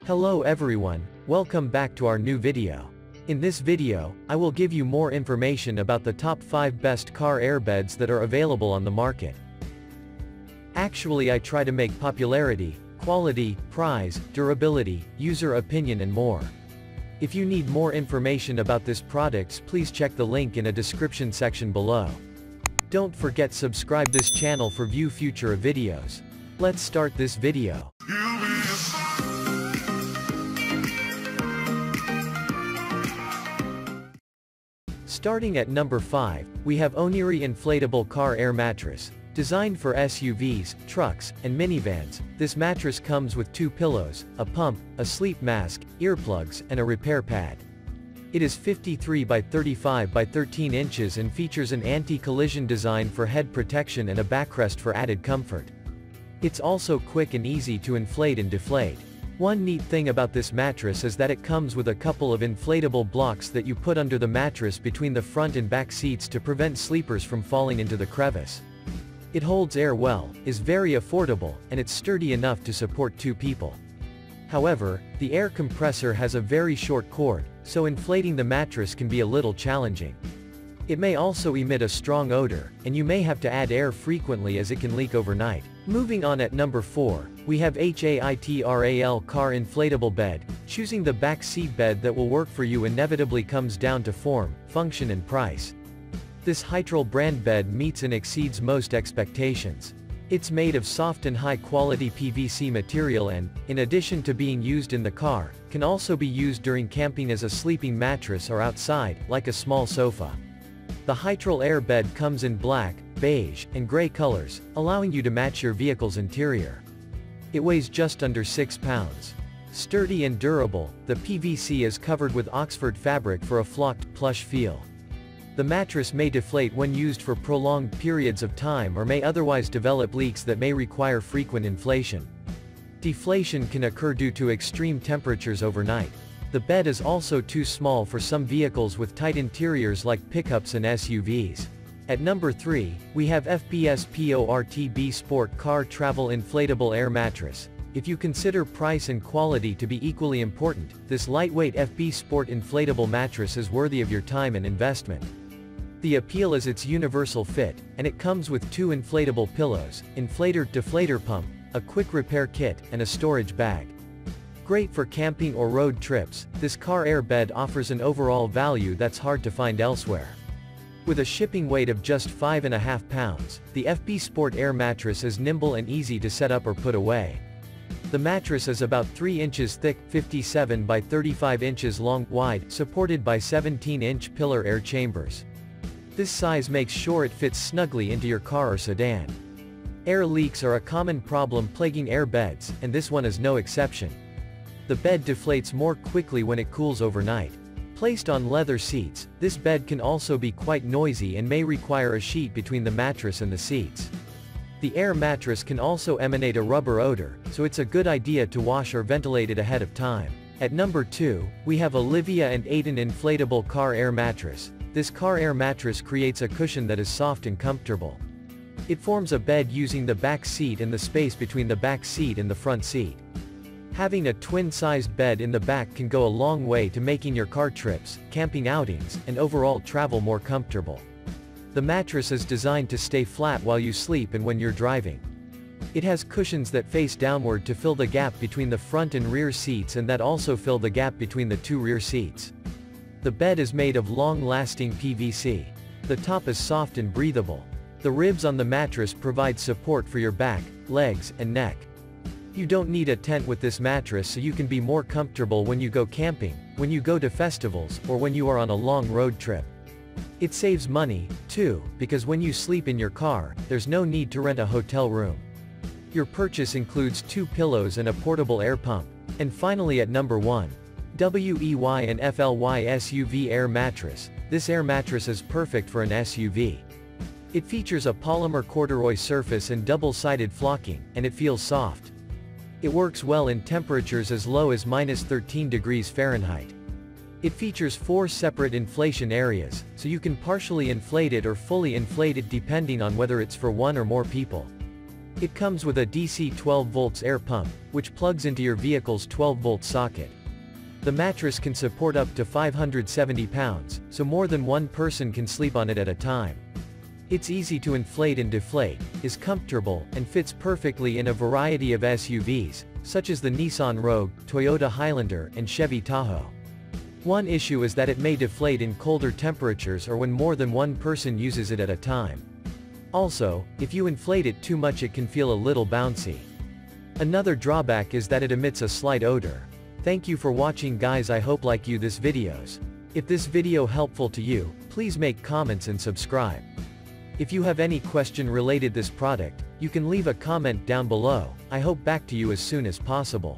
Hello everyone, welcome back to our new video. In this video, I will give you more information about the top 5 best car airbeds that are available on the market. Actually, I try to make popularity, quality, price, durability, user opinion and more. If you need more information about this products, please check the link in a description section below. Don't forget subscribe this channel for view future videos. Let's start this video. Starting at number 5, we have Ownieri Inflatable Car Air Mattress. Designed for SUVs, trucks, and minivans, this mattress comes with 2 pillows, a pump, a sleep mask, earplugs, and a repair pad. It is 53 by 35 by 13 inches and features an anti-collision design for head protection and a backrest for added comfort. It's also quick and easy to inflate and deflate. One neat thing about this mattress is that it comes with a couple of inflatable blocks that you put under the mattress between the front and back seats to prevent sleepers from falling into the crevice. It holds air well, is very affordable, and it's sturdy enough to support 2 people. However, the air compressor has a very short cord, so inflating the mattress can be a little challenging. It may also emit a strong odor, and you may have to add air frequently as it can leak overnight. Moving on at number 4, we have Hydra Car Inflatable Bed. Choosing the back seat bed that will work for you inevitably comes down to form, function and price. This Hydra brand bed meets and exceeds most expectations. It's made of soft and high-quality PVC material and, in addition to being used in the car, can also be used during camping as a sleeping mattress or outside, like a small sofa. The Hydra Air bed comes in black, beige, and gray colors, allowing you to match your vehicle's interior. It weighs just under 6 pounds. Sturdy and durable, the PVC is covered with Oxford fabric for a flocked, plush feel. The mattress may deflate when used for prolonged periods of time or may otherwise develop leaks that may require frequent inflation. Deflation can occur due to extreme temperatures overnight. The bed is also too small for some vehicles with tight interiors like pickups and SUVs. At number 3, we have FBS PORTB Sport Car Travel Inflatable Air Mattress. If you consider price and quality to be equally important, this lightweight FB Sport inflatable mattress is worthy of your time and investment. The appeal is its universal fit, and it comes with 2 inflatable pillows, inflator-deflator pump, a quick repair kit, and a storage bag. Great for camping or road trips, this car air bed offers an overall value that's hard to find elsewhere. With a shipping weight of just 5.5 pounds, the FB Sport Air mattress is nimble and easy to set up or put away. The mattress is about 3 inches thick, 57 by 35 inches long, wide, supported by 17-inch pillar air chambers. This size makes sure it fits snugly into your car or sedan. Air leaks are a common problem plaguing air beds, and this one is no exception. The bed deflates more quickly when it cools overnight. Placed on leather seats, this bed can also be quite noisy and may require a sheet between the mattress and the seats. The air mattress can also emanate a rubber odor, so it's a good idea to wash or ventilate it ahead of time. At number 2, we have Olivia and Aydan Inflatable Car Air Mattress. This car air mattress creates a cushion that is soft and comfortable. It forms a bed using the back seat and the space between the back seat and the front seat. Having a twin-sized bed in the back can go a long way to making your car trips, camping outings, and overall travel more comfortable. The mattress is designed to stay flat while you sleep and when you're driving. It has cushions that face downward to fill the gap between the front and rear seats and that also fill the gap between the 2 rear seats. The bed is made of long-lasting PVC. The top is soft and breathable. The ribs on the mattress provide support for your back, legs, and neck. You don't need a tent with this mattress, so you can be more comfortable when you go camping, when you go to festivals, or when you are on a long road trip. It saves money, too, because when you sleep in your car, there's no need to rent a hotel room. Your purchase includes 2 pillows and a portable air pump. And finally at number 1. Wey and Fly SUV Air Mattress. This air mattress is perfect for an SUV. It features a polymer corduroy surface and double-sided flocking, and it feels soft. It works well in temperatures as low as -13 degrees Fahrenheit. It features 4 separate inflation areas, so you can partially inflate it or fully inflate it depending on whether it's for 1 or more people. It comes with a DC 12 volts air pump, which plugs into your vehicle's 12-volt socket. The mattress can support up to 570 pounds, so more than one person can sleep on it at a time. It's easy to inflate and deflate, is comfortable, and fits perfectly in a variety of SUVs, such as the Nissan Rogue, Toyota Highlander, and Chevy Tahoe. One issue is that it may deflate in colder temperatures or when more than one person uses it at a time. Also, if you inflate it too much it can feel a little bouncy. Another drawback is that it emits a slight odor. Thank you for watching guys, I hope like you this videos. If this video helpful to you, please make comments and subscribe. If you have any question related this product, you can leave a comment down below. I hope back to you as soon as possible.